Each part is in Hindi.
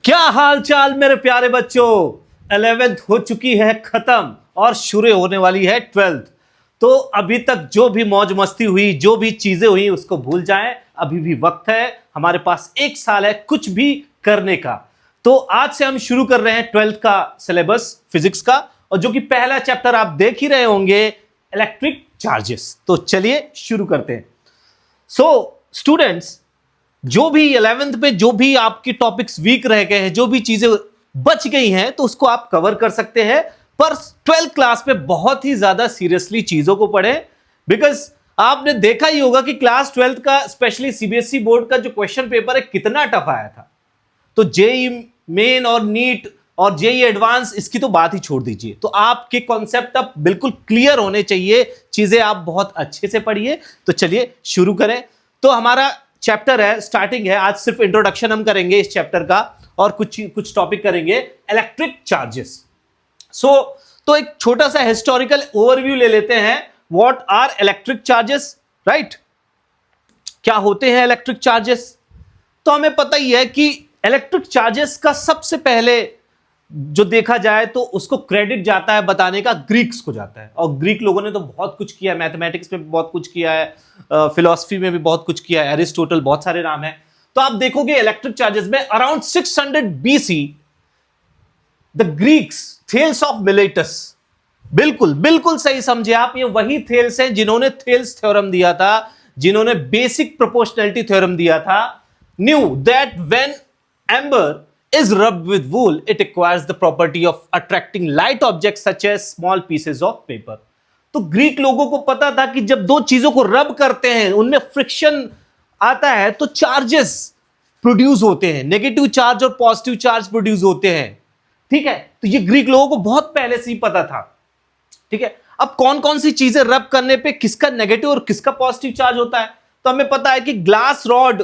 क्या हाल चाल मेरे प्यारे बच्चों। 11th हो चुकी है खत्म और शुरू होने वाली है 12th। तो अभी तक जो भी मौज मस्ती हुई, जो भी चीजें हुई, उसको भूल जाएं। अभी भी वक्त है, हमारे पास 1 साल है कुछ भी करने का। तो आज से हम शुरू कर रहे हैं 12th का सिलेबस फिजिक्स का, और जो कि पहला चैप्टर आप देख ही रहे होंगे, इलेक्ट्रिक चार्जेस। तो चलिए शुरू करते हैं। स्टूडेंट्स, जो भी 11th में जो भी आपके टॉपिक्स वीक रह गए हैं, जो भी चीजें बच गई हैं, तो उसको आप कवर कर सकते हैं। पर 12th क्लास में बहुत ही ज्यादा सीरियसली चीजों को पढ़ें, बिकॉज आपने देखा ही होगा कि क्लास 12th का स्पेशली सीबीएसई बोर्ड का जो क्वेश्चन पेपर है कितना टफ आया था। तो जेई मेन और नीट और जेई एडवांस, इसकी तो बात ही छोड़ दीजिए। तो आपके कॉन्सेप्ट अब बिल्कुल क्लियर होने चाहिए, चीजें आप बहुत अच्छे से पढ़िए। तो चलिए शुरू करें। तो हमारा चैप्टर है, स्टार्टिंग है। आज सिर्फ इंट्रोडक्शन हम करेंगे इस चैप्टर का, और कुछ टॉपिक करेंगे इलेक्ट्रिक चार्जेस। तो एक छोटा सा हिस्टोरिकल ओवरव्यू ले लेते हैं। What are electric charges, right? क्या होते हैं इलेक्ट्रिक चार्जेस? तो हमें पता ही है कि इलेक्ट्रिक चार्जेस का सबसे पहले जो देखा जाए तो उसको क्रेडिट जाता है बताने का ग्रीक्स को जाता है। और ग्रीक लोगों ने तो बहुत कुछ किया है, मैथमेटिक्स में भी बहुत कुछ किया है, फिलॉसफी में भी बहुत कुछ किया है, एरिस्टोटल, बहुत सारे नाम हैं। तो आप देखोगे इलेक्ट्रिक चार्जेस में around 600 BC the Greeks, Thales of Miletus, बिल्कुल बिल्कुल सही समझे आप, ये वही थेल्स हैं जिन्होंने थेल्स थ्योरम दिया था, जिन्होंने बेसिक प्रोपोर्शनैलिटी थ्योरम दिया था। Knew that when amber is rubbed with wool, it acquires the property of attracting light objects such as small pieces of paper. तो ग्रीक लोगों को पता था कि जब दो चीजों को रब करते हैं, उनमें फ्रिक्शन आता है, तो चार्जेस प्रोड्यूस होते हैं, नेगेटिव चार्ज और पॉजिटिव चार्ज प्रोड्यूस होते हैं। ठीक है, तो ये ग्रीक लोगों को बहुत पहले से ही पता था। ठीक है, अब कौन कौन सी चीजें रब करने पे किसका नेगेटिव और किसका पॉजिटिव चार्ज होता है? तो हमें पता है कि ग्लास रॉड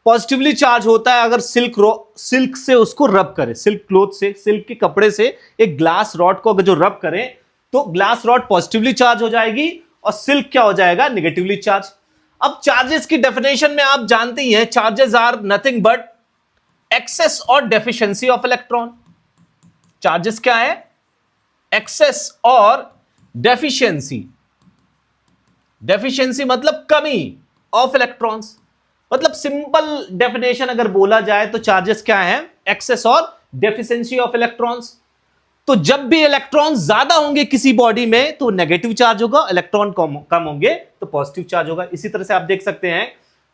पॉजिटिवली चार्ज होता है अगर सिल्क से उसको रब करें, सिल्क क्लोथ से, सिल्क के कपड़े से एक ग्लास रॉड को अगर जो रब करें तो ग्लास रॉड पॉजिटिवली चार्ज हो जाएगी और सिल्क क्या हो जाएगा? Negatively charge. अब चार्जेस की डेफिनेशन में आप जानते ही हैं, charges are nothing but excess और डेफिशिएंसी ऑफ इलेक्ट्रॉन। चार्जेस क्या है? एक्सेस और डेफिशिएंसी। डेफिशिएंसी मतलब कमी ऑफ इलेक्ट्रॉन्स। मतलब सिंपल डेफिनेशन अगर बोला जाए तो चार्जेस क्या है? एक्सेस और डेफिशिएंसी ऑफ इलेक्ट्रॉन्स। तो जब भी इलेक्ट्रॉन ज्यादा होंगे किसी बॉडी में तो नेगेटिव चार्ज होगा, इलेक्ट्रॉन कम होंगे तो पॉजिटिव चार्ज होगा। इसी तरह से आप देख सकते हैं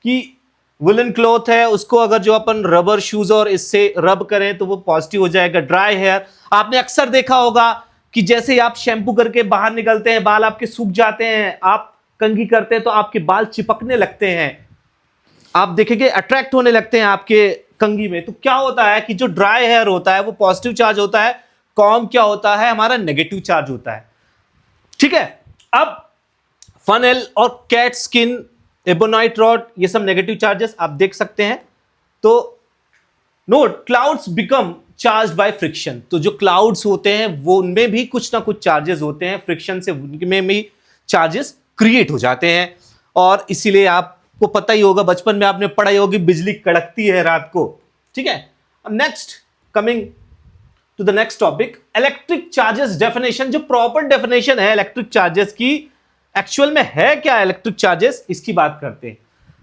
कि वुलन क्लॉथ है, उसको अगर जो अपन रबर शूज और इससे रब करें तो वो पॉजिटिव हो जाएगा। ड्राई हेयर, आपने अक्सर देखा होगा कि जैसे ही आप शैंपू करके बाहर निकलते हैं, बाल आपके सूख जाते हैं, आप कंघी करते हैं तो आपके बाल चिपकने लगते हैं, आप देखेंगे अट्रैक्ट होने लगते हैं आपके कंघी में। तो क्या होता है कि जो ड्राई हेयर होता है वो पॉजिटिव चार्ज होता है, कॉम क्या होता है? हमारा नेगेटिव चार्ज होता है। ठीक है, अब फनेल और कैट स्किन, एबोनाइट रॉड, ये सब नेगेटिव चार्जेस आप देख सकते हैं। तो note, clouds become charge by friction. तो जो क्लाउड्स होते हैं वो उनमें भी कुछ ना कुछ चार्जेस होते हैं, फ्रिक्शन से उनमें भी चार्जेस क्रिएट हो जाते हैं। और इसीलिए आपको पता ही होगा, बचपन में आपने पढ़ाई होगी, बिजली कड़कती है रात को। ठीक है, अब next, coming to the next topic, electric charges definition. जो प्रॉपर डेफिनेशन है इलेक्ट्रिक चार्जेस की, एक्चुअल में है क्या इलेक्ट्रिक चार्जेस, इसकी बात करते हैं।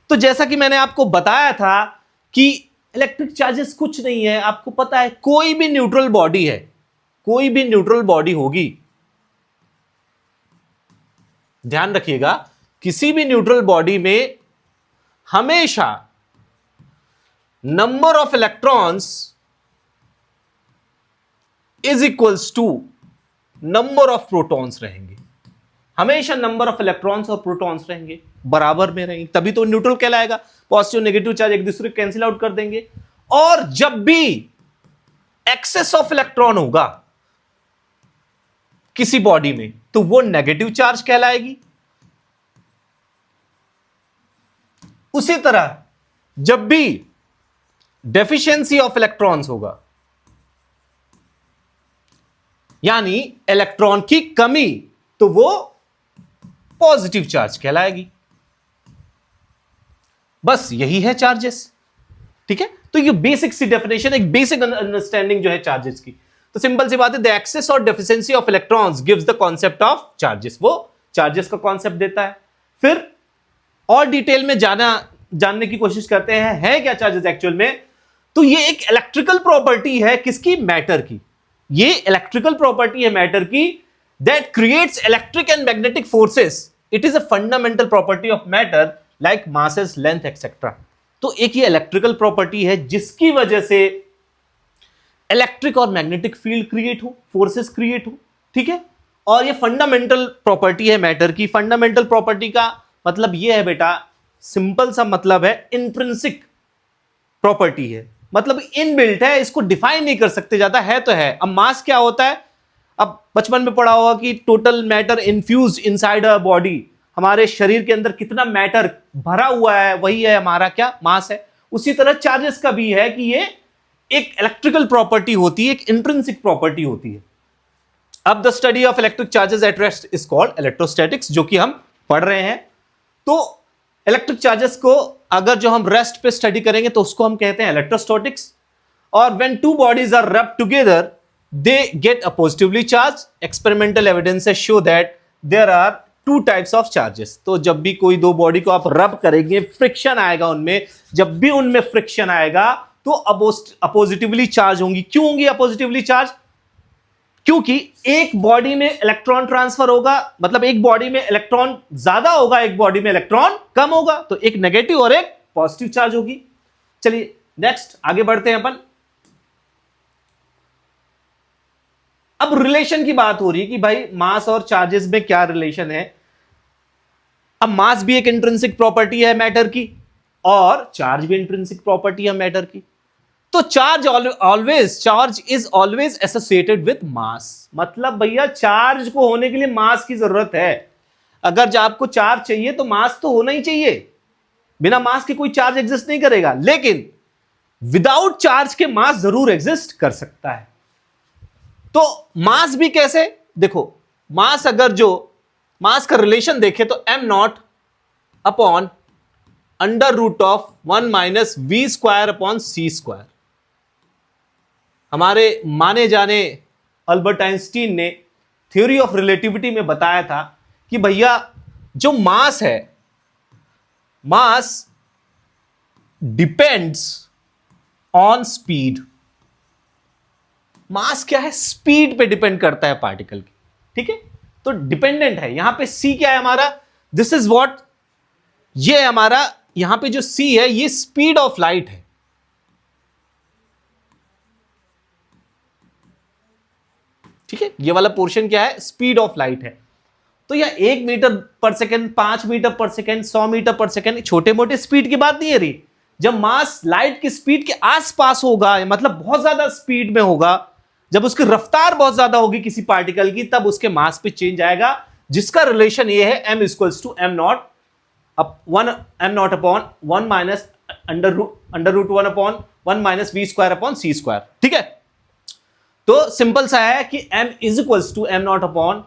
तो जैसा कि मैंने आपको बताया था कि इलेक्ट्रिक चार्जेस कुछ नहीं है, आपको पता है कोई भी न्यूट्रल बॉडी है, कोई भी न्यूट्रल बॉडी होगी, ध्यान रखिएगा, किसी भी न्यूट्रल बॉडी में हमेशा number of electrons is equals to number of protons रहेंगे। हमेशा नंबर ऑफ इलेक्ट्रॉन्स और प्रोटॉन्स रहेंगे, बराबर में रहेंगे, तभी तो न्यूट्रल कहलाएगा। पॉजिटिव नेगेटिव चार्ज एक दूसरे को कैंसिल आउट कर देंगे। और जब भी एक्सेस ऑफ इलेक्ट्रॉन होगा किसी बॉडी में तो वो नेगेटिव चार्ज कहलाएगी। उसी तरह जब भी डेफिशिएंसी ऑफ इलेक्ट्रॉन्स होगा, यानी इलेक्ट्रॉन की कमी, तो वो पॉजिटिव चार्ज कहलाएगी। बस यही है चार्जेस। ठीक है, तो ये बेसिक सी डेफिनेशन, एक बेसिक अंडरस्टैंडिंग जो है चार्जेस की। तो सिंपल सी बात है, द एक्सेस और deficiency of electrons gives the concept of charges, वो चार्जेस का कॉन्सेप्ट देता है। फिर और डिटेल में जानने की कोशिश करते हैं है क्या चार्जेस एक्चुअल में। तो ये एक इलेक्ट्रिकल प्रॉपर्टी है किसकी, मैटर की। ये इलेक्ट्रिकल प्रॉपर्टी है मैटर की, that creates electric and magnetic forces. It is a fundamental property of matter like masses, length etcetera. तो एक ये इलेक्ट्रिकल प्रॉपर्टी है जिसकी वजह से इलेक्ट्रिक और मैग्नेटिक फील्ड क्रिएट हो, फोर्सेस क्रिएट हो, ठीक है। और ये फंडामेंटल प्रॉपर्टी है मैटर की। फंडामेंटल प्रॉपर्टी का मतलब ये है बेटा, सिंपल सा मतलब है, इंट्रिंसिक प्रॉपर्टी है, मतलब इनबिल्ट है, इसको डिफाइन नहीं कर सकते ज्यादा, है तो है। अब मास क्या होता है, अब बचपन में पढ़ा होगा कि total matter infuse inside a body, हमारे शरीर के अंदर कितना मैटर भरा हुआ है वही है हमारा क्या, मास है। उसी तरह चार्जेस का भी है कि ये एक इलेक्ट्रिकल प्रॉपर्टी होती है, एक इंट्रिंसिक प्रॉपर्टी होती है। अब the study of electric charges at rest is called electrostatics, जो कि हम पढ़ रहे हैं। तो इलेक्ट्रिक चार्जेस को अगर जो हम रेस्ट पे स्टडी करेंगे तो उसको हम कहते हैं इलेक्ट्रोस्टैटिक्स। और when two bodies are rub together they get a positively charge. Experimental evidences show that there are two types of charges. तो जब भी कोई दो बॉडी को आप रब करेंगे, फ्रिक्शन आएगा उनमें, जब भी उनमें फ्रिक्शन आएगा तो अपोजिटिवली चार्ज होंगी। क्यों होंगी अपोजिटिवली चार्ज, क्योंकि एक बॉडी में इलेक्ट्रॉन ट्रांसफर होगा, मतलब एक बॉडी में इलेक्ट्रॉन ज्यादा होगा, एक बॉडी में इलेक्ट्रॉन कम होगा, तो एक नेगेटिव और एक पॉजिटिव चार्ज होगी। चलिए नेक्स्ट आगे बढ़ते हैं अपन। अब रिलेशन की बात हो रही है कि भाई मास और चार्जेस में क्या रिलेशन है। अब मास भी एक इंट्रिंसिक प्रॉपर्टी है मैटर की और चार्ज भी इंट्रिंसिक प्रॉपर्टी है मैटर की। तो charge is always associated with मास। मतलब भैया चार्ज को होने के लिए मास की जरूरत है। अगर जब आपको चार्ज चाहिए तो मास तो होना ही चाहिए, बिना मास के कोई चार्ज एग्जिस्ट नहीं करेगा। लेकिन विदाउट चार्ज के मास जरूर एग्जिस्ट कर सकता है। तो मास भी कैसे, देखो मास अगर जो मास का रिलेशन देखे तो m0 upon under root of 1 minus v square upon c square. हमारे माने जाने अल्बर्ट आइंस्टीन ने थ्योरी ऑफ रिलेटिविटी में बताया था कि भैया जो मास है, mass depends on speed. Mass क्या है, स्पीड पे डिपेंड करता है पार्टिकल की, ठीक है। तो डिपेंडेंट है। यहां पे सी क्या है हमारा, दिस इज व्हाट, ये है हमारा, यहां पे जो सी है ये स्पीड ऑफ लाइट है, ठीक है। ये वाला पोर्शन क्या है, स्पीड ऑफ लाइट है। तो यह 1 मीटर पर सेकेंड, 5 मीटर पर सेकेंड, 100 मीटर पर सेकेंड, छोटे मोटे स्पीड की बात नहीं है रही। जब मास लाइट की स्पीड के आसपास होगा, मतलब बहुत ज्यादा स्पीड में होगा, जब उसकी रफ्तार बहुत ज्यादा होगी किसी पार्टिकल की, तब उसके मास पे चेंज आएगा, जिसका रिलेशन ये है m equals to m0 upon 1 minus under root 1 upon 1 minus v square upon c square, ठीक है। तो सिंपल सा है कि m is equals to m0 upon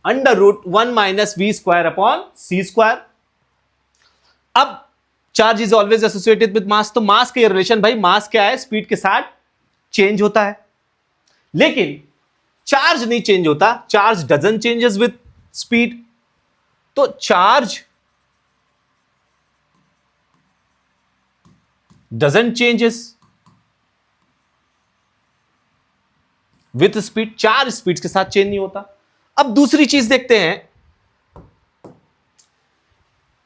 under root 1 minus v square upon c square. अब charge is always associated with mass, तो मास का रिलेशन भाई, मास क्या है, स्पीड के साथ चेंज होता है, लेकिन चार्ज नहीं चेंज होता। Charge doesn't changes with speed. तो charge doesn't changes with speed, charge speed के साथ चेंज नहीं होता। अब दूसरी चीज देखते हैं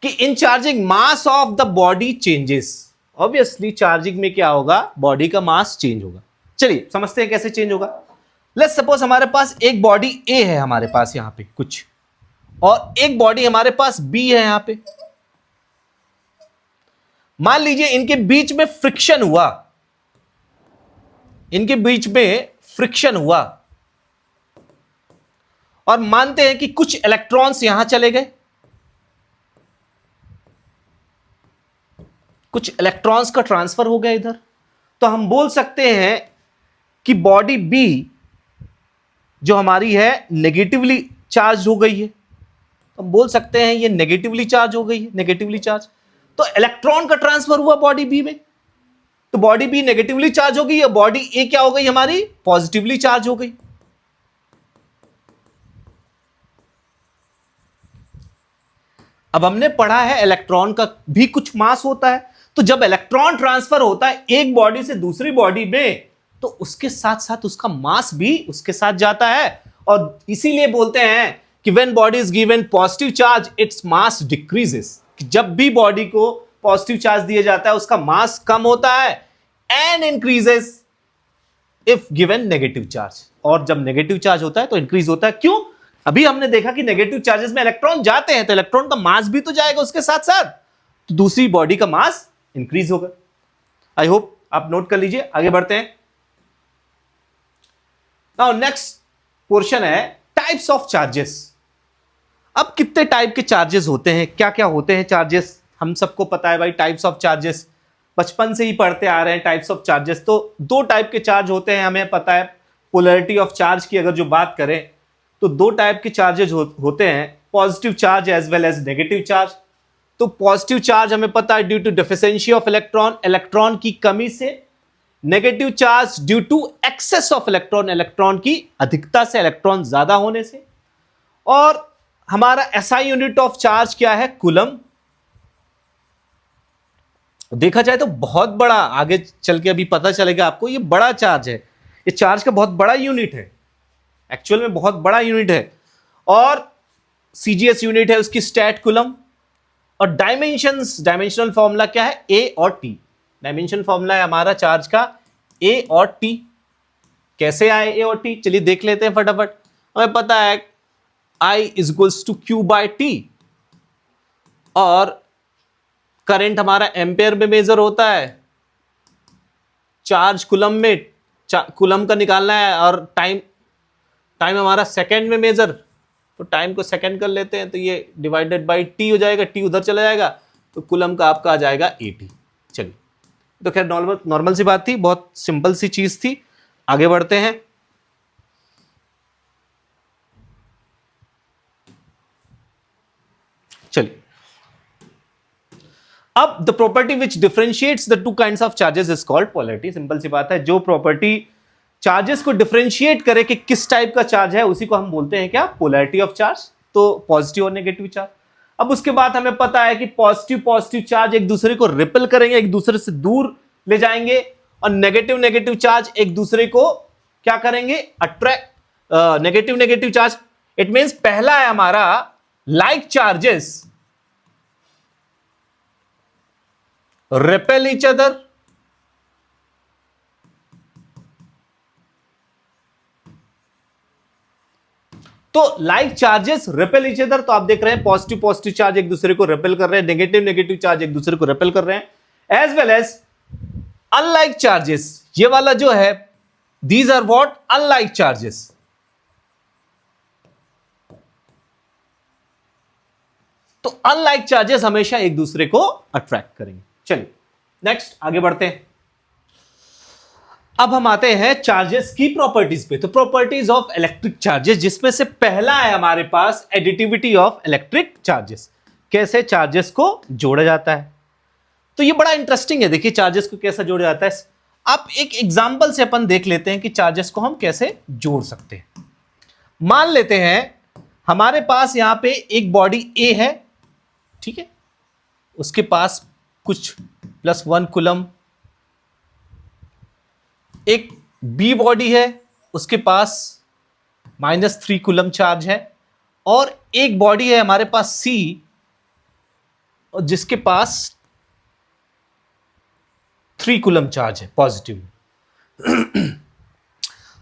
कि in charging mass of the body changes. Obviously charging में क्या होगा, बॉडी का मास चेंज होगा। चलिए समझते हैं कैसे चेंज होगा। लेट्स सपोज हमारे पास एक बॉडी ए है, हमारे पास यहां पे कुछ, और एक बॉडी हमारे पास बी है यहां पे। मान लीजिए इनके बीच में फ्रिक्शन हुआ, इनके बीच में फ्रिक्शन हुआ, और मानते हैं कि कुछ इलेक्ट्रॉन्स यहां चले गए, कुछ इलेक्ट्रॉन्स का ट्रांसफर हो गया इधर। तो हम बोल सकते हैं कि बॉडी बी जो हमारी है नेगेटिवली चार्ज हो गई है। तो हम बोल सकते हैं ये नेगेटिवली चार्ज हो गई है, नेगेटिवली चार्ज। तो इलेक्ट्रॉन का ट्रांसफर हुआ बॉडी बी में। तो बॉडी बी नेगेटिवली चार्ज हो गई और बॉडी ए क्या हो गई हमारी, पॉजिटिवली चार्ज हो गई। अब हमने पढ़ा है इलेक्ट्रॉन का भी कुछ मास होता है, तो जब इलेक्ट्रॉन ट्रांसफर होता है एक बॉडी से दूसरी बॉडी में, तो उसके साथ साथ उसका मास भी उसके साथ जाता है। और इसीलिए बोलते हैं कि when body is given positive charge its mass decreases, जब भी बॉडी को पॉजिटिव चार्ज दिया जाता है उसका मास कम होता है, and increases if given negative charge, और जब नेगेटिव चार्ज होता है तो इंक्रीज होता है। क्यों? अभी हमने देखा कि नेगेटिव चार्जेस में इलेक्ट्रॉन जाते हैं तो इलेक्ट्रॉन का मास भी तो जाएगा उसके साथ साथ, तो दूसरी बॉडी का मास इंक्रीज होगा। आई होप आप नोट कर लीजिए। आगे बढ़ते हैं। नाउ नेक्स्ट पोर्शन है टाइप्स ऑफ चार्जेस। अब कितने टाइप के चार्जेस होते हैं, क्या क्या होते हैं चार्जेस, हम सबको पता है भाई। टाइप्स ऑफ चार्जेस बचपन से ही पढ़ते आ रहे हैं। टाइप्स ऑफ चार्जेस तो दो टाइप के चार्ज होते हैं, हमें पता है। पोलैरिटी ऑफ चार्ज की अगर जो बात करें तो दो टाइप के चार्जेस होते हैं, positive charge as well as negative charge. तो पॉजिटिव चार्ज हमें पता है due to deficiency of electron, electron की कमी से। Negative charge due to excess of electron, electron की अधिकता से, इलेक्ट्रॉन ज्यादा होने से। और हमारा एसआई यूनिट ऑफ चार्ज क्या है, कूलम। देखा जाए तो बहुत बड़ा, आगे चल के अभी पता चलेगा आपको, ये बड़ा चार्ज है, ये चार्ज का बहुत बड़ा यूनिट है, एक्चुअल में बहुत बड़ा यूनिट है। और सीजीएस यूनिट है उसकी स्टैट कूलम। और डायमेंशनल फॉर्मूला क्या है, ए और टी। डायमेंशन फॉर्मूला है हमारा चार्ज का ए और टी। कैसे आए ए और टी, चलिए देख लेते हैं फटाफट। हमें पता है I is equals to q by t, और करंट हमारा एम्पेयर में मेजर होता है, चार्ज कुलम में, कुलम का निकालना है, और टाइम हमारा सेकंड में मेजर, तो टाइम को सेकंड कर लेते हैं, तो ये डिवाइडेड बाय टी हो जाएगा, टी उधर चला जाएगा, तो कुलम का आपका आ जाएगा एटी। चलिए, तो खैर नॉर्मल सी बात थी, बहुत सिंपल सी चीज थी। आगे बढ़ते हैं। चलिए, अब the property which differentiates the two kinds of charges is called polarity. Simple सी बात है, जो प्रॉपर्टी चार्जेस को डिफरेंशिएट करे कि किस टाइप का चार्ज है, उसी को हम बोलते हैं क्या, पोलैरिटी ऑफ चार्ज। तो पॉजिटिव और नेगेटिव चार्ज। अब उसके बाद हमें पता है कि पॉजिटिव चार्ज एक दूसरे को रिपेल करेंगे, एक दूसरे से दूर ले जाएंगे, और नेगेटिव चार्ज एक दूसरे को क्या करेंगे, attract. Negative charge it means पहला है हमारा like charges repel each other, तो like charges repel each other. तो आप देख रहे हैं पॉजिटिव चार्ज एक दूसरे को रिपेल कर रहे हैं, नेगेटिव चार्ज एक दूसरे को रिपेल कर रहे हैं। As well as unlike charges, ये वाला जो है, these are what, unlike charges. तो अनलाइक चार्जेस हमेशा एक दूसरे को अट्रैक्ट करेंगे। चलिए नेक्स्ट आगे बढ़ते हैं। अब हम आते हैं चार्जेस की प्रॉपर्टीज पे। तो प्रॉपर्टीज ऑफ इलेक्ट्रिक चार्जेस, जिसमें से पहला है हमारे पास एडिटिविटी ऑफ इलेक्ट्रिक चार्जेस। कैसे चार्जेस को जोड़ा जाता है, तो ये बड़ा इंटरेस्टिंग है। देखिए चार्जेस को कैसे जोड़ा जाता है, आप एक एग्जांपल से अपन देख लेते हैं कि चार्जेस को हम कैसे जोड़ सकते हैं। मान लेते हैं हमारे पास यहां पे एक बॉडी ए है, ठीक है, उसके पास कुछ +1 कूलम। एक बी बॉडी है, उसके पास -3 कूलम चार्ज है, और एक बॉडी है हमारे पास सी, और जिसके पास 3 कूलम चार्ज है पॉजिटिव।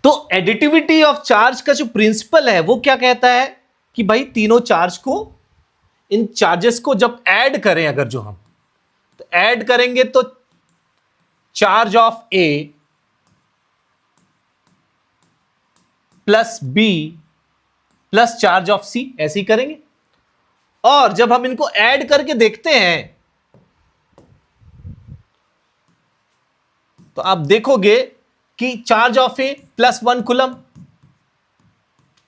तो एडिटिविटी ऑफ चार्ज का जो प्रिंसिपल है वो क्या कहता है कि भाई तीनों चार्ज को, इन चार्जेस को जब ऐड करें, अगर जो हम तो ऐड करेंगे तो charge of a plus b plus charge of c, ऐसे ही करेंगे। और जब हम इनको ऐड करके देखते हैं तो आप देखोगे कि charge of A +1 coulomb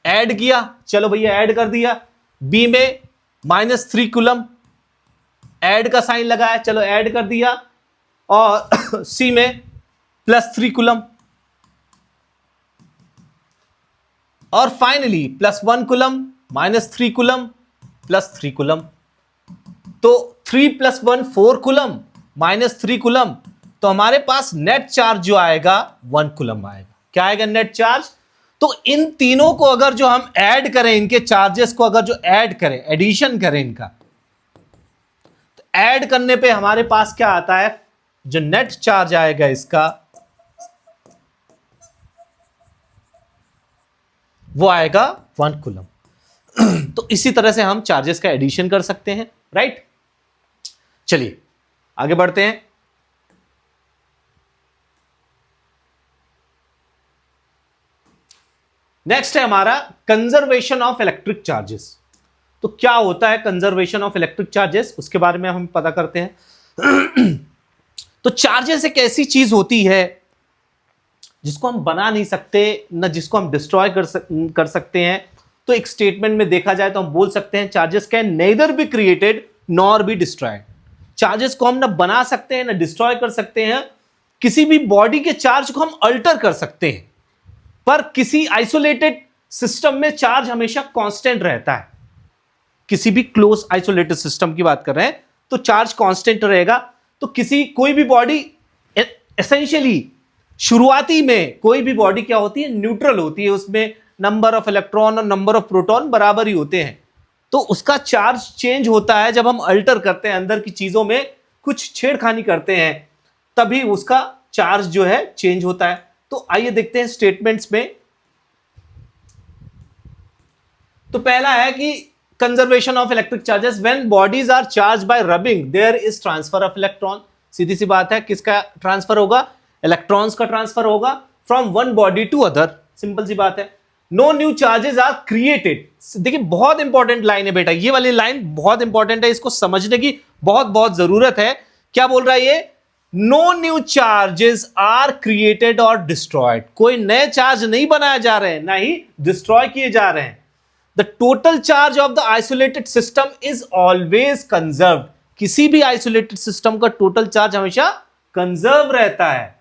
add किया, चलो भैया ऐड कर दिया। बी में -3 कूलम, ऐड का साइन लगाया, चलो ऐड कर दिया। और सी में +3 कूलम, और फाइनली +1 कूलम, -3 कूलम, +3 कूलम। तो 3 + 1 4 कूलम, -3 कूलम, तो हमारे पास नेट चार्ज जो आएगा 1 कूलम आएगा। क्या आएगा नेट चार्ज? तो इन तीनों को अगर जो हम ऐड करें, इनके चार्जेस को अगर जो ऐड करें, एडिशन करें इनका, तो ऐड करने पे हमारे पास क्या आता है, जो नेट चार्ज आएगा इसका, वो आएगा 1 कूलम। तो इसी तरह से हम चार्जेस का एडिशन कर सकते हैं, राइट। चलिए आगे बढ़ते हैं। नेक्स्ट है हमारा कंजर्वेशन ऑफ इलेक्ट्रिक चार्जेस। तो क्या होता है कंजर्वेशन ऑफ इलेक्ट्रिक चार्जेस, उसके बारे में हम पता करते हैं। तो चार्जेस एक ऐसी चीज होती है जिसको हम बना नहीं सकते, ना जिसको हम डिस्ट्रॉय कर सकते हैं। तो एक स्टेटमेंट में देखा जाए तो हम बोल सकते हैं charges can nether be created nor be destroyed. Charges को हम ना बना सकते हैं ना डिस्ट्रॉय कर सकते हैं। किसी भी बॉडी के चार्ज को हम अल्टर कर सकते हैं, पर किसी आइसोलेटेड सिस्टम में चार्ज हमेशा कांस्टेंट रहता है। किसी भी क्लोज आइसोलेटेड सिस्टम की बात कर रहे हैं तो चार्ज कांस्टेंट रहेगा। तो कोई भी बॉडी एसेंशियली शुरुआती में कोई भी बॉडी क्या होती है, न्यूट्रल होती है। उसमें नंबर ऑफ इलेक्ट्रॉन और नंबर ऑफ प्रोटॉन बराबर ही होते हैं। तो उसका चार्ज चेंज होता है जब हम अल्टर करते हैं, अंदर की चीजों में कुछ छेड़खानी करते हैं, तभी उसका चार्ज जो है चेंज होता है। तो आइए देखते हैं स्टेटमेंट्स में। तो पहला है कि conservation of electric charges, when bodies are charge by rubbing there is transfer of electron. सीधी सी बात है, किसका ट्रांसफर होगा, इलेक्ट्रॉन्स का ट्रांसफर होगा from one body to other. Simple सी बात है। No new charges are created. देखिए बहुत इंपॉर्टेंट लाइन है बेटा, ये वाली लाइन बहुत इंपॉर्टेंट है, इसको समझने की बहुत बहुत जरूरत है। क्या बोल रहा है ये, no new charges are created और डिस्ट्रॉयड। कोई नए चार्ज नहीं बनाए जा रहे हैं, ना ही डिस्ट्रॉय किए जा रहे हैं। The total charge of the isolated system is always conserved. किसी भी आइसोलेटेड सिस्टम का टोटल चार्ज हमेशा कंजर्व रहता है।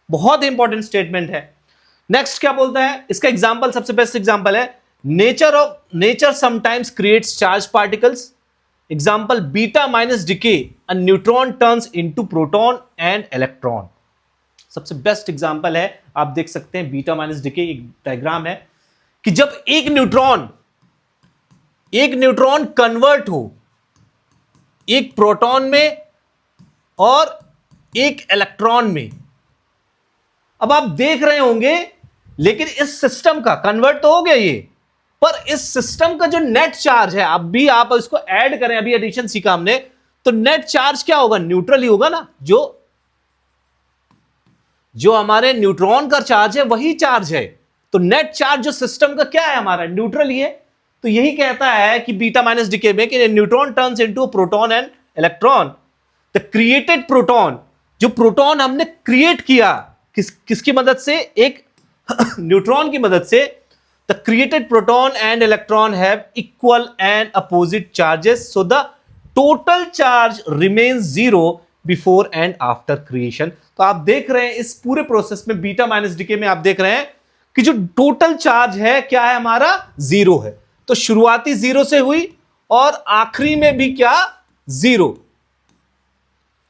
बहुत इंपॉर्टेंट स्टेटमेंट है। नेक्स्ट क्या बोलता है, इसका एग्जांपल सबसे बेस्ट एग्जांपल है, nature sometimes creates charge particles. Example beta minus decay, a neutron turns into proton and electron. सबसे बेस्ट एग्जांपल है, आप देख सकते हैं बीटा माइनस डिके, एक डायग्राम है कि जब एक न्यूट्रॉन कन्वर्ट हो एक प्रोटॉन में और एक इलेक्ट्रॉन में। अब आप देख रहे होंगे, लेकिन इस सिस्टम का कन्वर्ट तो हो गया ये, पर इस सिस्टम का जो नेट चार्ज है, अब भी आप इसको ऐड करें, अभी एडिशन सीखा हमने, तो नेट चार्ज क्या होगा, न्यूट्रल ही होगा ना। जो हमारे न्यूट्रॉन का चार्ज है वही चार्ज है। तो नेट चार्ज जो सिस्टम का क्या है, हमारा न्यूट्रल ही है। तो यही कहता है कि बीटा माइनस डिके में कि neutron turns into proton and electron. The created proton, जो प्रोटॉन हमने क्रिएट किया किसकी मदद से, एक न्यूट्रॉन की मदद से। The created proton and electron have equal and opposite charges, so the total charge remains zero before and after creation. तो आप देख रहे हैं इस पूरे प्रोसेस में बीटा माइनस डिके में आप देख रहे हैं कि जो टोटल चार्ज है क्या है, हमारा जीरो है। तो शुरुआती जीरो से हुई और आखिरी में भी क्या, जीरो।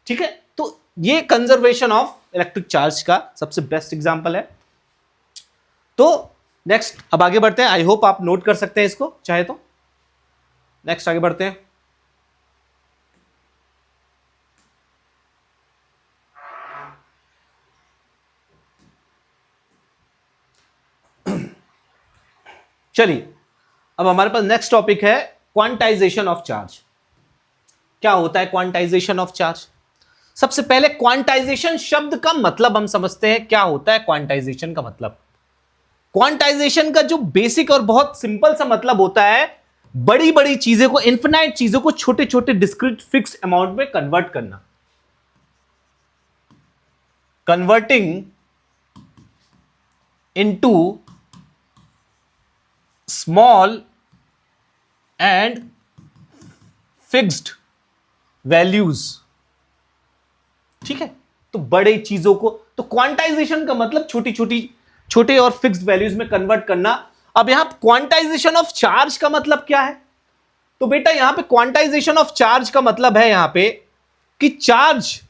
ठीक है, तो ये कंजर्वेशन ऑफ इलेक्ट्रिक चार्ज का सबसे बेस्ट एग्जांपल है। तो नेक्स्ट अब आगे बढ़ते हैं। आई होप आप नोट कर सकते हैं इसको चाहे तो। नेक्स्ट आगे बढ़ते हैं। चलिए अब हमारे पास नेक्स्ट टॉपिक है क्वांटाइजेशन ऑफ चार्ज। क्या होता है क्वांटाइजेशन ऑफ चार्ज? सबसे पहले क्वांटाइजेशन शब्द का मतलब हम समझते हैं। क्या होता है क्वांटाइजेशन का मतलब? क्वांटाइजेशन का जो बेसिक और बहुत सिंपल सा मतलब होता है, बड़ी बड़ी चीजें को, इनफिनाइट चीजों को छोटे छोटे डिस्क्रीट फिक्स अमाउंट में कन्वर्ट करना। Converting into small and fixed values. ठीक है, तो बड़े चीजों को, तो क्वांटाइजेशन का मतलब छोटी छोटी छोटे और फिक्स्ड वैल्यूज में कन्वर्ट करना। अब यहां क्वांटाइजेशन ऑफ चार्ज का मतलब क्या है? तो बेटा यहां पे क्वांटाइजेशन ऑफ चार्ज का मतलब है यहां पे कि चार्ज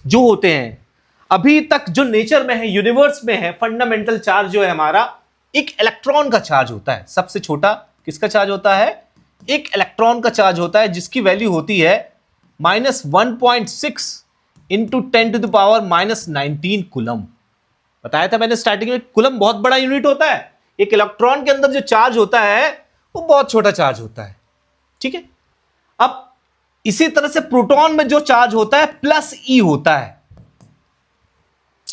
जो होते हैं अभी तक जो नेचर में है, यूनिवर्स में है, फंडामेंटल चार्ज जो है हमारा, एक इलेक्ट्रॉन का चार्ज होता है। सबसे छोटा किसका चार्ज होता है? एक इलेक्ट्रॉन का चार्ज होता है, जिसकी वैल्यू होती है -1.6 इंटू 10⁻⁻19 कूलम। बताया था मैंने स्टार्टिंग में, कूलम बहुत बड़ा यूनिट होता है। एक इलेक्ट्रॉन के अंदर जो चार्ज होता है वो बहुत छोटा चार्ज होता है, ठीक है। अब इसी तरह से प्रोटॉन में जो चार्ज होता है +E होता है,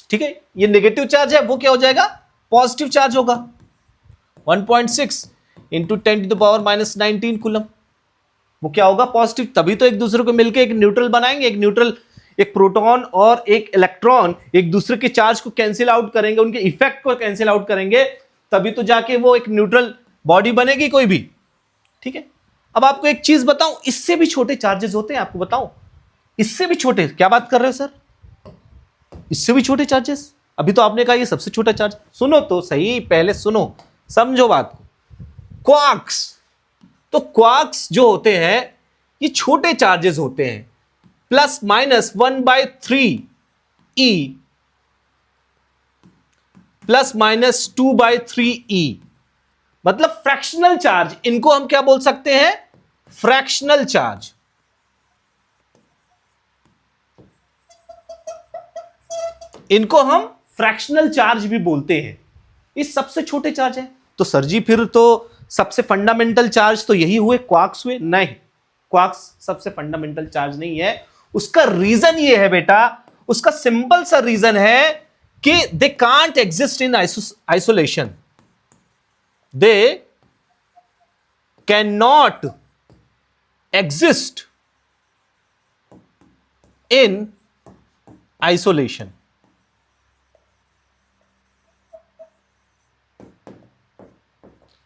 ठीक है। ये नेगेटिव चार्ज है, वो क्या हो जाएगा? पॉजिटिव चार्ज होगा। 1.6 इंटू 10⁻⁻19 कूलम, वो क्या होगा? पॉजिटिव। तभी तो एक दूसरे को मिलकर एक न्यूट्रल बनाएंगे। एक न्यूट्रल, एक प्रोटॉन और एक इलेक्ट्रॉन एक दूसरे के चार्ज को कैंसिल आउट करेंगे, उनके इफेक्ट को कैंसिल आउट करेंगे, तभी तो जाके वो एक न्यूट्रल बॉडी बनेगी कोई भी, ठीक है। अब आपको एक चीज बताऊं, इससे भी छोटे चार्जेस होते हैं, आपको बताऊं, इससे भी छोटे। क्या बात कर रहे हो सर? इससे भी छोटे चार्जेस? अभी तो आपने कहा ये सबसे छोटा चार्ज। सुनो तो सही, पहले सुनो, समझो बात को। क्वार्क्स, तो क्वार्क्स जो होते हैं ये छोटे चार्जेस होते हैं, ±1/3e ±2/3e, मतलब फ्रैक्शनल चार्ज। इनको हम क्या बोल सकते हैं? Fractional charge. इनको हम फ्रैक्शनल चार्ज भी बोलते हैं। ये सबसे छोटे चार्ज है। तो सर जी फिर तो सबसे फंडामेंटल चार्ज तो यही हुए, क्वार्क्स हुए? नहीं, क्वार्क्स सबसे फंडामेंटल चार्ज नहीं है। उसका रीजन ये है बेटा, उसका सिंपल सा रीजन है कि they can't exist in isolation. They can not exist in isolation.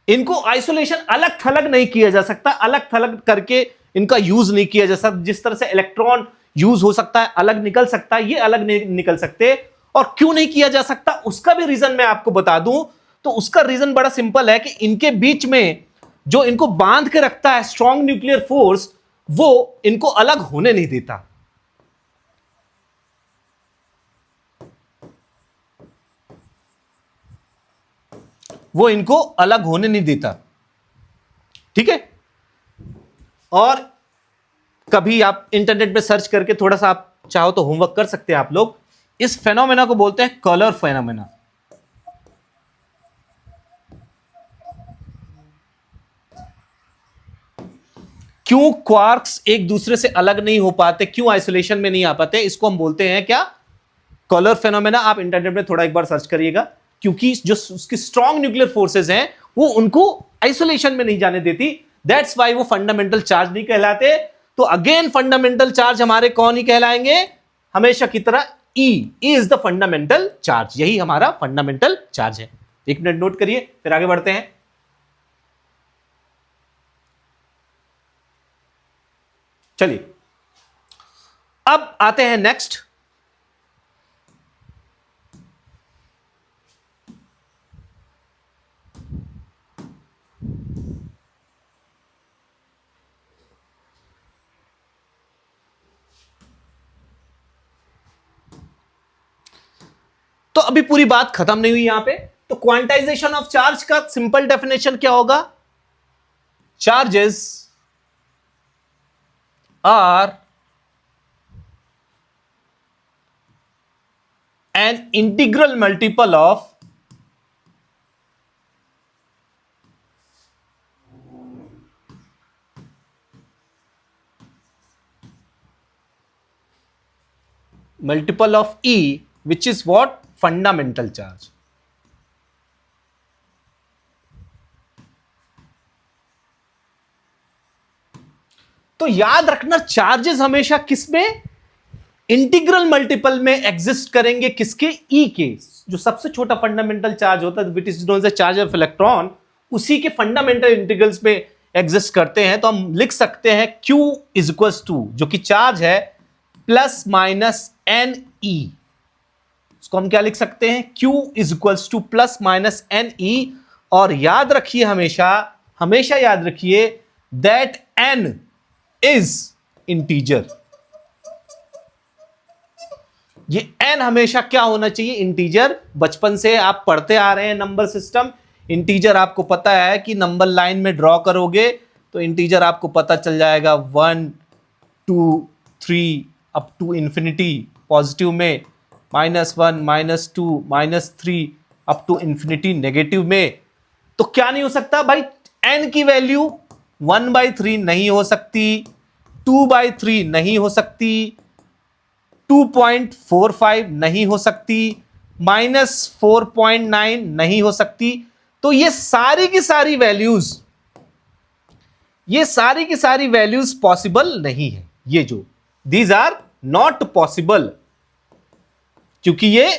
इनको आइसोलेशन अलग थलग नहीं किया जा सकता, अलग थलग करके इनका यूज नहीं किया जा सकता। जिस तरह से इलेक्ट्रॉन यूज हो सकता है, अलग निकल सकता है, ये अलग नहीं निकल सकते। और क्यों नहीं किया जा सकता उसका भी रीजन मैं आपको बता दूं। तो उसका रीजन बड़ा सिंपल है कि इनके बीच में जो इनको बांध के रखता है स्ट्रॉन्ग न्यूक्लियर फोर्स, वो इनको अलग होने नहीं देता। वो इनको अलग होने नहीं देता, ठीक है। और कभी आप इंटरनेट पे सर्च करके थोड़ा सा आप चाहो तो होमवर्क कर सकते हैं आप लोग। इस फेनोमेना को बोलते हैं कलर फेनोमेना। क्यों क्वार्क्स एक दूसरे से अलग नहीं हो पाते, क्यों आइसोलेशन में नहीं आ पाते, इसको हम बोलते हैं क्या? Colour phenomena. आप इंटरनेट में थोड़ा एक बार सर्च करिएगा, क्योंकि जो उसकी स्ट्रॉन्ग न्यूक्लियर फोर्सेस हैं वो उनको आइसोलेशन में नहीं जाने देती। दैट्स वाई वो फंडामेंटल चार्ज नहीं कहलाते। तो अगेन फंडामेंटल चार्ज हमारे कौन ही कहलाएंगे? हमेशा की तरह E is the fundamental charge. यही हमारा फंडामेंटल चार्ज है। एक मिनट नोट करिए, फिर आगे बढ़ते हैं। चलिए अब आते हैं नेक्स्ट। तो अभी पूरी बात खत्म नहीं हुई यहां पे। तो क्वांटाइजेशन ऑफ चार्ज का सिंपल डेफिनेशन क्या होगा? Charges are an integral multiple of E, which is what? Fundamental charge. तो याद रखना, चार्जेस हमेशा किसमें? इंटीग्रल मल्टीपल में एग्जिस्ट करेंगे। किसके? E के। जो सबसे छोटा फंडामेंटल चार्ज होता है, which is known as the charge of electron, उसी के फंडामेंटल इंटीग्रल्स में एग्जिस्ट करते हैं। तो हम लिख सकते हैं Q इज इक्वल टू, जो कि चार्ज है, प्लस माइनस एन ई, इसको हम क्या लिख सकते हैं, Q is equals to plus minus n e. और याद रखिए, हमेशा हमेशा याद रखिए दैट n इज इंटीजर। ये n हमेशा क्या होना चाहिए, इंटीजर। बचपन से आप पढ़ते आ रहे हैं नंबर सिस्टम, इंटीजर आपको पता है कि नंबर लाइन में ड्रॉ करोगे तो इंटीजर आपको पता चल जाएगा 1 2 3 अप टू इंफिनिटी, पॉजिटिव में -1 -2 -3 अप टू इंफिनिटी नेगेटिव में। तो क्या नहीं हो सकता भाई, n की वैल्यू 1/3 नहीं हो सकती, 2/3 नहीं हो सकती, 2.45 नहीं हो सकती, -4.9 नहीं हो सकती। तो ये सारी की सारी वैल्यूज, ये सारी की सारी वैल्यूज पॉसिबल नहीं है। ये जो दीज आर नॉट पॉसिबल, क्योंकि ये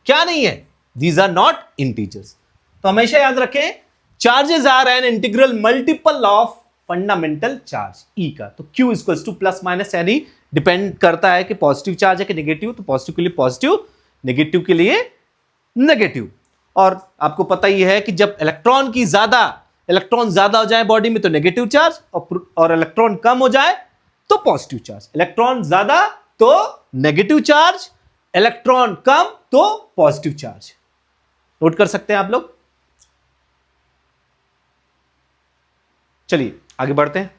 क्या नहीं है, दीज आर नॉट इंटीजर्स। तो हमेशा याद रखें, charges are an integral multiple of fundamental charge e का। तो Q equals to plus minus n e, depend करता है कि पॉजिटिव चार्ज है कि नेगेटिव। तो पॉजिटिव के लिए पॉजिटिव, नेगेटिव के लिए नेगेटिव। और आपको पता ही है कि जब इलेक्ट्रॉन ज्यादा हो जाए बॉडी में तो नेगेटिव चार्ज, और इलेक्ट्रॉन कम हो जाए तो पॉजिटिव चार्ज। इलेक्ट्रॉन ज्यादा तो नेगेटिव चार्ज, इलेक्ट्रॉन कम तो पॉजिटिव चार्ज। नोट कर सकते हैं आप लोग। चलिए आगे बढ़ते हैं।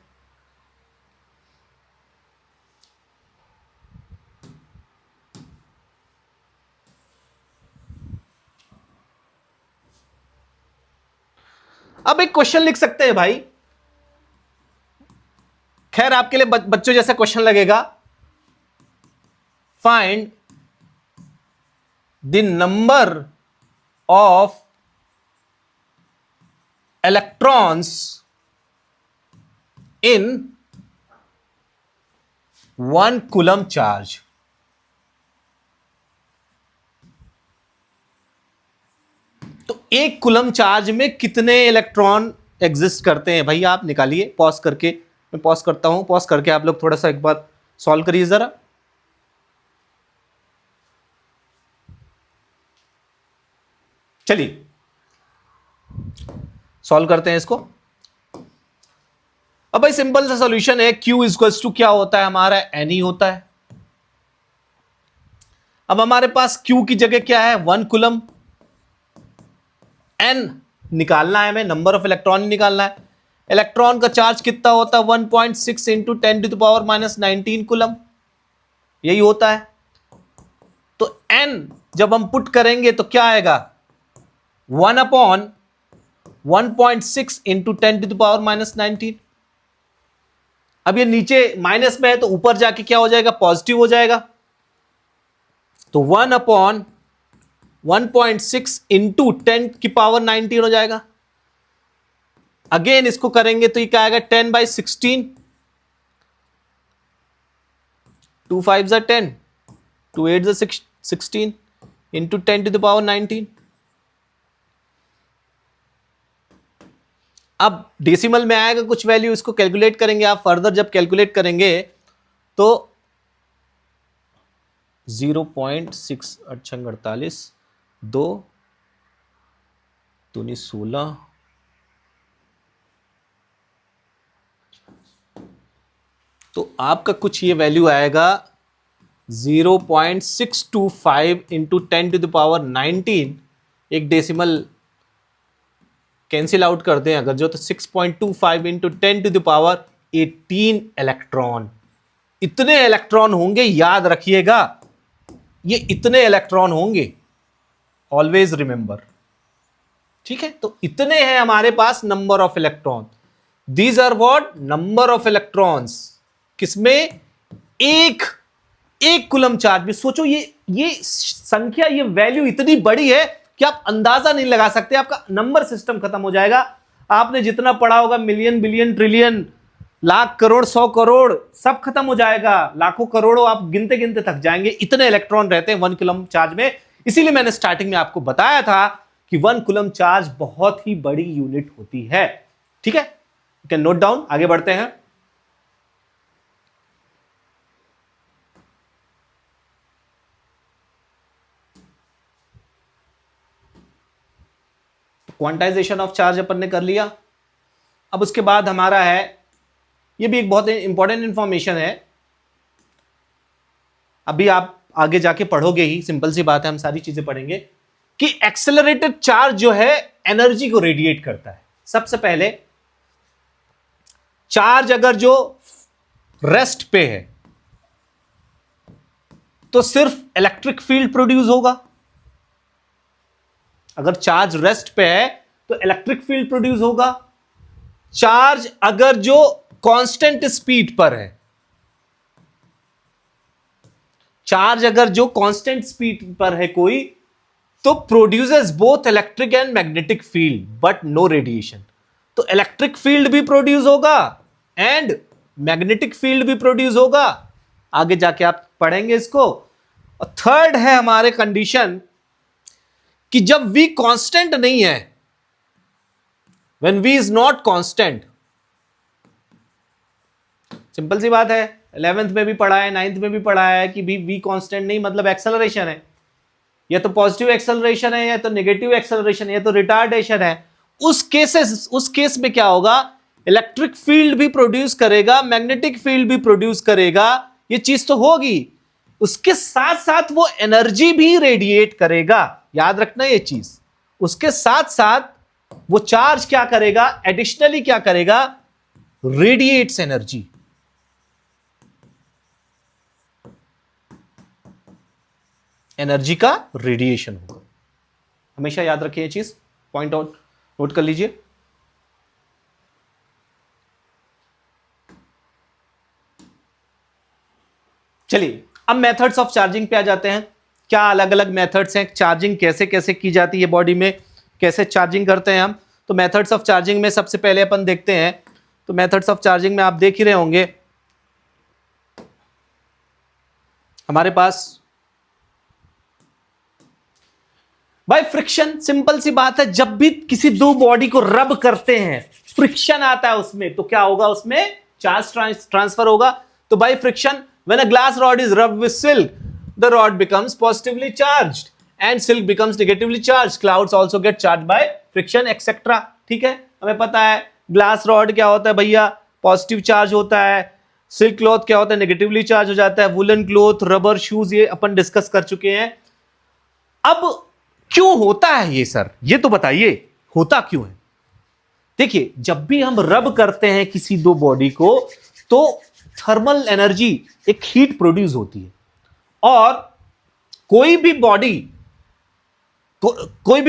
अब एक क्वेश्चन लिख सकते हैं भाई, खैर आपके लिए बच्चों जैसा क्वेश्चन लगेगा। Find the number of electrons in 1 coulomb charge. तो 1 कूलम चार्ज में कितने इलेक्ट्रॉन एग्जिस्ट करते हैं भाई, आप निकालिए पॉज करके। मैं पॉज करता हूं, पॉज करके आप लोग थोड़ा सा एक बार सॉल्व करिए जरा। चलिए सॉल्व करते हैं इसको। अब भाई सिंपल सा सॉल्यूशन है, Q इक्वल्स टू क्या होता है हमारा, N होता है। अब हमारे पास Q की जगह क्या है, 1 कूलम। N निकालना है, हमें नंबर ऑफ इलेक्ट्रॉन निकालना है। इलेक्ट्रॉन का चार्ज कितना होता है, 1.6 इंटू 10⁻⁻19 कूलम, यही होता है। तो N जब हम पुट करेंगे तो क्या आएगा, 1/1.6 इंटू 10⁻⁻19। अब ये नीचे माइनस में है तो ऊपर जाके क्या हो जाएगा, पॉजिटिव हो जाएगा। तो 1/1.6 इंटू 10⁻19 हो जाएगा। अगेन इसको करेंगे तो ये क्या आएगा, 10/16, 2 5 10, 2 8 16 इंटू 10⁻19। अब डेसिमल में आएगा कुछ वैल्यू, इसको कैलकुलेट करेंगे आप फर्दर। जब कैलकुलेट करेंगे तो 0.648 2 दूनी 16, तो आपका कुछ ये वैल्यू आएगा 0.625 इंटू 10⁻19। एक डेसिमल कैंसिल आउट कर दें अगर जो, तो 6.25 इंटू 10⁻18 इलेक्ट्रॉन। इतने इलेक्ट्रॉन होंगे, याद रखिएगा, ये इतने इलेक्ट्रॉन होंगे, ऑलवेज रिमेंबर। ठीक है, तो इतने हैं हमारे पास number of electron. These are what, number of electrons. किसमें, एक कूलम चार्ज में। सोचो ये संख्या, ये वैल्यू इतनी बड़ी है कि आप अंदाजा नहीं लगा सकते, आपका नंबर सिस्टम खत्म हो जाएगा। आपने जितना पढ़ा होगा, million billion trillion, lakh crore 100 crore, सब खत्म हो जाएगा। लाखों करोड़ों आप गिनते गिनते थक जाएंगे, इतने इलेक्ट्रॉन रहते हैं 1 कूलम चार्ज में। इसीलिए मैंने स्टार्टिंग में आपको बताया था कि 1 कूलम चार्ज बहुत ही बड़ी यूनिट होती है। ठीक है, यू कैन नोट डाउन। आगे बढ़ते हैं। क्वांटाइजेशन ऑफ चार्ज अपन ने कर लिया। अब उसके बाद हमारा है, ये भी एक बहुत इंपॉर्टेंट इंफॉर्मेशन है, अभी आप आगे जाके पढ़ोगे ही, सिंपल सी बात है, हम सारी चीजें पढ़ेंगे कि एक्सेलरेटेड चार्ज जो है एनर्जी को रेडिएट करता है। सबसे पहले चार्ज अगर जो रेस्ट पे है तो सिर्फ इलेक्ट्रिक फील्ड प्रोड्यूस होगा। अगर चार्ज रेस्ट पे है तो इलेक्ट्रिक फील्ड प्रोड्यूस होगा। चार्ज अगर जो कांस्टेंट स्पीड पर है, चार्ज अगर जो कांस्टेंट स्पीड पर है कोई, तो produces both electric and magnetic field but no radiation. तो इलेक्ट्रिक फील्ड भी प्रोड्यूस होगा एंड मैग्नेटिक फील्ड भी प्रोड्यूस होगा। आगे जाके आप पढ़ेंगे इसको। और थर्ड है हमारे कंडीशन कि जब V कांस्टेंट नहीं है, when V is not constant, simple सी बात है, 11th में भी पढ़ा है, 9th में भी पढ़ा है कि V कांस्टेंट नहीं मतलब एक्सेलरेशन है, या तो पॉजिटिव एक्सेलरेशन है या तो नेगेटिव एक्सेलरेशन है या तो रिटार्डेशन है। उस केस में क्या होगा, इलेक्ट्रिक फील्ड भी प्रोड्यूस करेगा, मैग्नेटिक फील्ड भी प्रोड्यूस करेगा, ये चीज तो होगी, उसके साथ साथ वो एनर्जी भी रेडिएट करेगा। याद रखना ये चीज, उसके साथ साथ वो चार्ज क्या करेगा, एडिशनली क्या करेगा, रेडिएट्स एनर्जी। एनर्जी का रेडिएशन होगा, हमेशा याद रखिए ये चीज, पॉइंट आउट नोट कर लीजिए। चलिए अब मेथड्स ऑफ चार्जिंग पे आ जाते हैं। क्या अलग अलग मेथड्स हैं, चार्जिंग कैसे कैसे की जाती है बॉडी में, कैसे चार्जिंग करते हैं हम। तो मेथड्स ऑफ चार्जिंग में सबसे पहले अपन देखते हैं, तो मेथड्स ऑफ चार्जिंग में आप देख ही रहे होंगे हमारे पास भाई फ्रिक्शन। सिंपल सी बात है, जब भी किसी दो बॉडी को रब करते हैं फ्रिक्शन आता है उसमें, तो क्या होगा, उसमें चार्ज ट्रांसफर होगा। तो भाई friction, when a glass rod is rubbed with silk, the rod becomes positively charged and silk becomes negatively charged. Clouds also get charged by friction etc. ठीक है, हमें पता है ग्लास रॉड क्या होता है भैया, पॉजिटिव चार्ज होता है। सिल्क क्लॉथ क्या होता है, नेगेटिवली चार्ज हो जाता है। वुलन क्लॉथ, रबर, शूज, ये अपन डिस्कस कर चुके हैं। अब क्यों होता है ये सर, ये तो बताइए होता क्यों है। देखिए, जब भी हम रब करते हैं किसी दो बॉडी को तो थर्मल एनर्जी, एक हीट प्रोड्यूस होती है। और कोई भी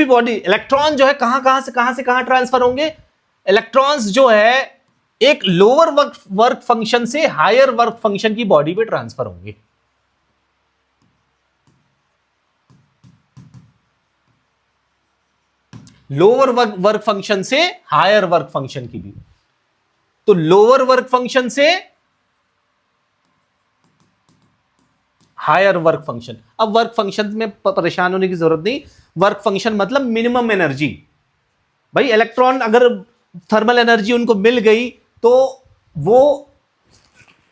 बॉडी इलेक्ट्रॉन जो है कहां से कहां ट्रांसफर होंगे, इलेक्ट्रॉन्स जो है एक लोअर वर्क फंक्शन से हायर वर्क फंक्शन की बॉडी पे ट्रांसफर होंगे। लोअर वर्क फंक्शन से हायर वर्क फंक्शन की भी। तो लोअर वर्क फंक्शन से हायर वर्क फंक्शन। अब वर्क फंक्शन में परेशान होने की जरूरत नहीं, वर्क फंक्शन मतलब मिनिमम एनर्जी। भाई इलेक्ट्रॉन अगर थर्मल एनर्जी उनको मिल गई तो वो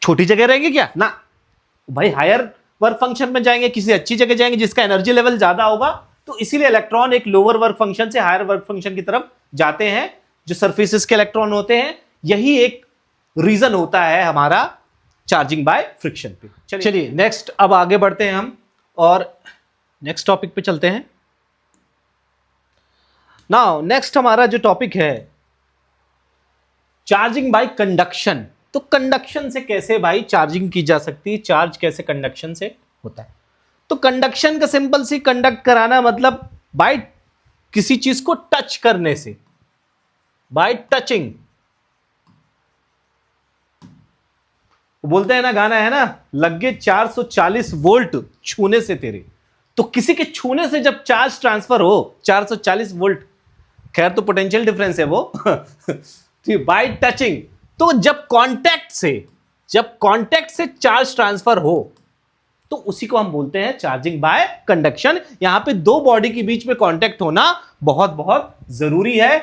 छोटी जगह रहेंगे क्या ना, भाई हायर वर्क फंक्शन में जाएंगे, किसी अच्छी जगह जाएंगे जिसका एनर्जी लेवल ज्यादा होगा। तो इसीलिए इलेक्ट्रॉन एक लोअर वर्क फंक्शन से हायर वर्क फंक्शन की तरफ जाते हैं, जो सरफेसेस के इलेक्ट्रॉन होते हैं। यही एक रीजन होता है हमारा चार्जिंग बाय फ्रिक्शन पे। चलिए नेक्स्ट, अब आगे बढ़ते हैं हम और नेक्स्ट टॉपिक पे चलते हैं। नाउ नेक्स्ट हमारा जो टॉपिक है चार्जिंग बाय कंडक्शन। तो कंडक्शन से कैसे भाई चार्जिंग की जा सकती है, चार्ज कैसे कंडक्शन से होता है। तो कंडक्शन का सिंपल सी, कंडक्ट कराना मतलब बाय किसी चीज को टच करने से, बाय टचिंग। बोलते हैं ना, गाना है ना, लगे 440 वोल्ट छूने से तेरे। तो किसी के छूने से जब चार्ज ट्रांसफर हो 440 वोल्ट, खैर तो पोटेंशियल डिफरेंस है वो बाय टचिंग। तो जब कांटेक्ट से चार्ज ट्रांसफर हो तो उसी को हम बोलते हैं चार्जिंग बाय कंडक्शन। यहां पे दो बॉडी के बीच में कांटेक्ट होना बहुत बहुत जरूरी है।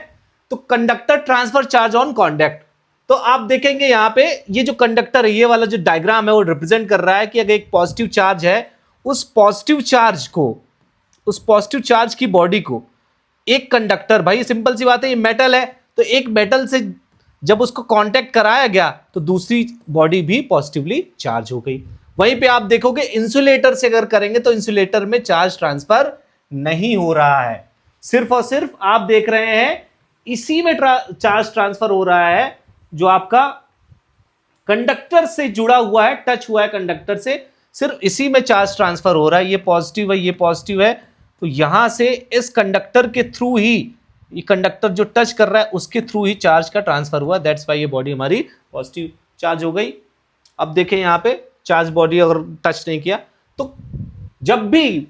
तो conductor transfer charge on contact. तो आप देखेंगे यहां पे ये जो कंडक्टर है, ये वाला जो डायग्राम है वो रिप्रेजेंट कर रहा है कि अगर एक पॉजिटिव चार्ज है, उस पॉजिटिव चार्ज की बॉडी को एक कंडक्टर, भाई सिंपल सी बात है, ये मेटल है, तो एक मेटल से जब उसको कांटेक्ट कराया गया तो दूसरी बॉडी भी पॉजिटिवली चार्ज हो गई। वहीं पे आप देखोगे इंसुलेटर से अगर करेंगे तो इंसुलेटर में चार्ज ट्रांसफर नहीं हो रहा है, सिर्फ और सिर्फ आप देख रहे हैं इसी में चार्ज ट्रांसफर हो रहा है जो आपका कंडक्टर से जुड़ा हुआ है, टच हुआ है कंडक्टर से, सिर्फ इसी में चार्ज ट्रांसफर हो रहा है। ये पॉजिटिव है, ये पॉजिटिव है, तो यहां से इस कंडक्टर के थ्रू ही, ये कंडक्टर जो टच कर रहा है उसके थ्रू ही चार्ज का ट्रांसफर हुआ, दैट्स वाई ये बॉडी हमारी पॉजिटिव चार्ज हो गई। अब देखें यहां पे चार्ज बॉडी अगर टच नहीं किया, तो जब भी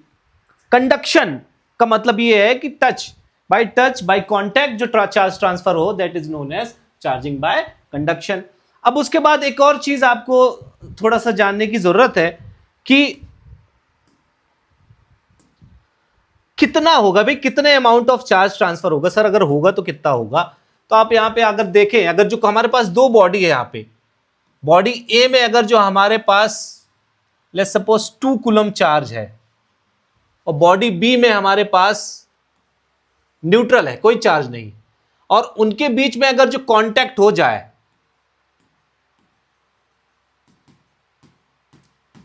कंडक्शन का मतलब ये है कि टच बाय कॉन्टैक्ट जो चार्ज ट्रांसफर हो, that is known as charging by conduction. अब उसके बाद एक और चीज आपको थोड़ा सा जानने की जरूरत है कि कितना होगा भाई, कितने अमाउंट ऑफ चार्ज ट्रांसफर होगा सर, अगर होगा तो कितना होगा। तो आप यहां पे अगर देखें, अगर जो हमारे पास दो बॉडी है, यहां पे बॉडी ए में अगर जो हमारे पास लेट्स सपोज 2 कूलम चार्ज है और बॉडी बी में हमारे पास न्यूट्रल है, कोई चार्ज नहीं, और उनके बीच में अगर जो कांटेक्ट हो जाए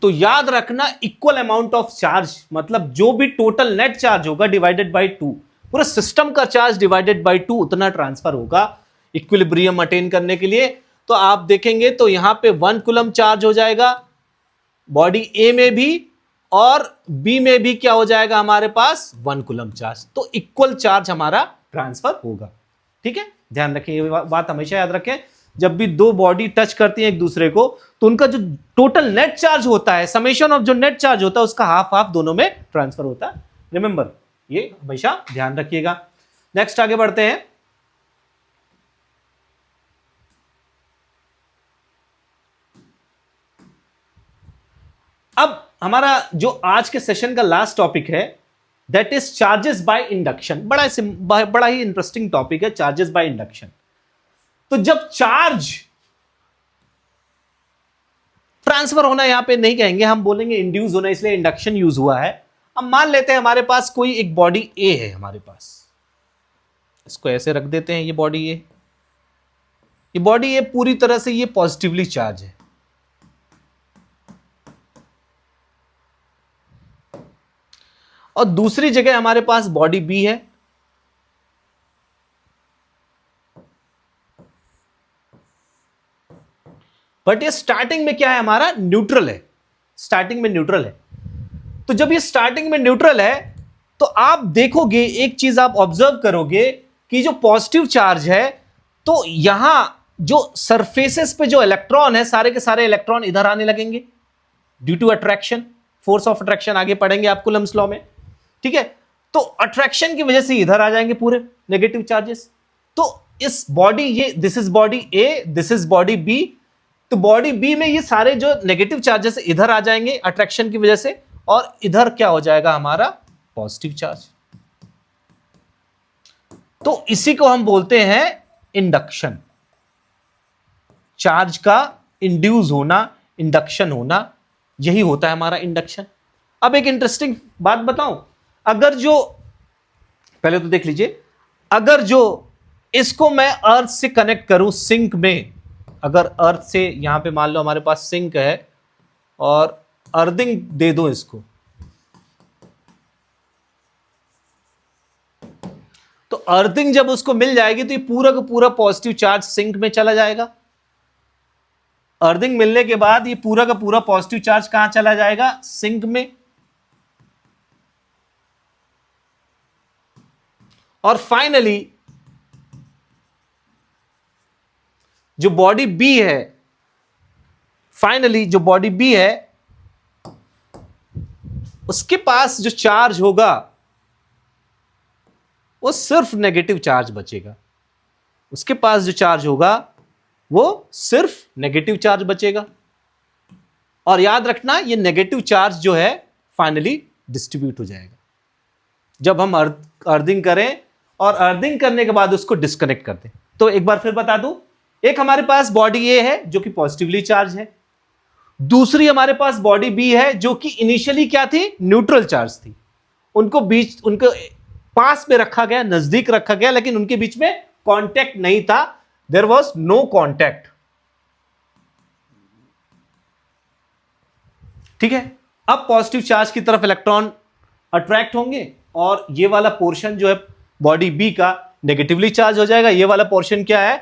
तो याद रखना इक्वल अमाउंट ऑफ चार्ज, मतलब जो भी टोटल नेट चार्ज होगा डिवाइडेड बाय 2, पूरा सिस्टम का चार्ज डिवाइडेड बाय 2 उतना ट्रांसफर होगा इक्विलिब्रियम अटेन करने के लिए। तो आप देखेंगे तो यहां पे 1 कूलम चार्ज हो जाएगा बॉडी ए में भी, और बी में भी क्या हो जाएगा हमारे पास 1 कूलम चार्ज, तो इक्वल चार्ज हमारा ट्रांसफर होगा। ठीक है, ध्यान रखें, ये बात हमेशा याद रखें, जब भी दो बॉडी टच करती हैं एक दूसरे को तो उनका जो टोटल नेट चार्ज होता है, समेशन ऑफ जो नेट चार्ज होता है उसका हाफ हाफ दोनों में ट्रांसफर होता है। रिमेंबर, ये हमेशा ध्यान रखिएगा। नेक्स्ट आगे बढ़ते हैं। अब हमारा जो आज के सेशन का लास्ट टॉपिक है that is charges by induction. बड़ा ही इंटरेस्टिंग टॉपिक है चार्जेस बाय इंडक्शन। तो जब चार्ज ट्रांसफर होना यहां पे नहीं कहेंगे, हम बोलेंगे इंड्यूस होना, इसलिए इंडक्शन यूज हुआ है। अब मान लेते हैं हमारे पास कोई एक बॉडी ए है, हमारे पास इसको ऐसे रख देते हैं, ये बॉडी ए, ये बॉडी ए पूरी तरह से ये पॉजिटिवली चार्ज है, और दूसरी जगह हमारे पास बॉडी बी है, बट ये स्टार्टिंग में क्या है, हमारा न्यूट्रल है, स्टार्टिंग में न्यूट्रल है। तो जब ये स्टार्टिंग में न्यूट्रल है तो आप देखोगे, एक चीज आप ऑब्जर्व करोगे कि जो पॉजिटिव चार्ज है, तो यहां जो सरफेसेस पे जो इलेक्ट्रॉन है, सारे के सारे इलेक्ट्रॉन इधर आने लगेंगे due to attraction, force of attraction, आगे पढ़ेंगे आप कूलम्स लॉ में। ठीक है, तो अट्रैक्शन की वजह से इधर आ जाएंगे पूरे नेगेटिव चार्जेस। तो इस बॉडी, ये this is body A, this is body B, तो बॉडी बी में ये सारे जो नेगेटिव चार्जेस इधर आ जाएंगे अट्रैक्शन की वजह से, और इधर क्या हो जाएगा हमारा पॉजिटिव चार्ज। तो इसी को हम बोलते हैं इंडक्शन, चार्ज का इंड्यूस होना, इंडक्शन होना, यही होता है हमारा इंडक्शन। अब एक इंटरेस्टिंग बात बताऊं, अगर जो पहले तो देख लीजिए, अगर जो इसको मैं अर्थ से कनेक्ट करूं सिंक में, अगर अर्थ से यहां पे मान लो हमारे पास सिंक है और अर्थिंग दे दो इसको, तो अर्थिंग जब उसको मिल जाएगी तो ये पूरा का पूरा पॉजिटिव चार्ज सिंक में चला जाएगा। अर्थिंग मिलने के बाद ये पूरा का पूरा पॉजिटिव चार्ज कहां चला जाएगा, सिंक में। और फाइनली जो बॉडी बी है, फाइनली जो बॉडी बी है उसके पास जो चार्ज होगा वो सिर्फ नेगेटिव चार्ज बचेगा, उसके पास जो चार्ज होगा वो सिर्फ नेगेटिव चार्ज बचेगा। और याद रखना ये नेगेटिव चार्ज जो है फाइनली डिस्ट्रीब्यूट हो जाएगा जब हम अर्थिंग करें, और अर्थिंग करने के बाद उसको डिस्कनेक्ट कर दें। तो एक बार फिर बता दूं, एक हमारे पास बॉडी ए है जो कि पॉजिटिवली चार्ज है, दूसरी हमारे पास बॉडी बी है जो कि इनिशियली क्या थी, न्यूट्रल चार्ज थी। उनको पास में रखा गया, नजदीक रखा गया, लेकिन उनके बीच में कांटेक्ट नहीं था, देयर वाज नो कांटेक्ट। ठीक है, अब पॉजिटिव चार्ज की तरफ इलेक्ट्रॉन अट्रैक्ट होंगे और ये वाला पोर्शन जो है बॉडी बी का नेगेटिवली चार्ज हो जाएगा, ये वाला पोर्शन क्या है,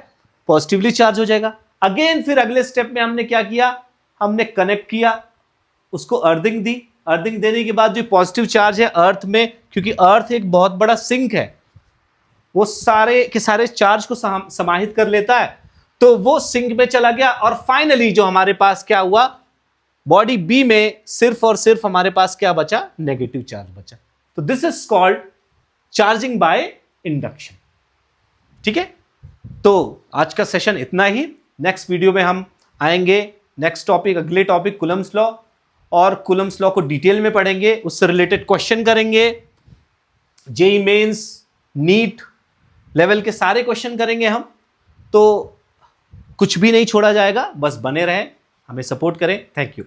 पॉजिटिवली चार्ज हो जाएगा। अगेन फिर अगले स्टेप में हमने क्या किया, हमने कनेक्ट किया, उसको अर्थिंग दी। अर्थिंग देने के बाद जो पॉजिटिव चार्ज है अर्थ में, क्योंकि अर्थ एक बहुत बड़ा सिंक है, वो सारे के सारे चार्ज को समाहित कर लेता है, तो वो सिंक में चला गया। और फाइनली जो हमारे पास क्या हुआ, बॉडी बी में सिर्फ और सिर्फ हमारे पास क्या बचा, नेगेटिव चार्ज बचा। तो this is called charging by induction. ठीक है, तो आज का सेशन इतना ही। नेक्स्ट वीडियो में हम आएंगे, नेक्स्ट टॉपिक, अगले टॉपिक कूलम्स लॉ, और कूलम्स लॉ को डिटेल में पढ़ेंगे, उससे रिलेटेड क्वेश्चन करेंगे, जेईई मेंस, नीट लेवल के सारे क्वेश्चन करेंगे हम। तो कुछ भी नहीं छोड़ा जाएगा, बस बने रहें, हमें सपोर्ट करें। Thank you.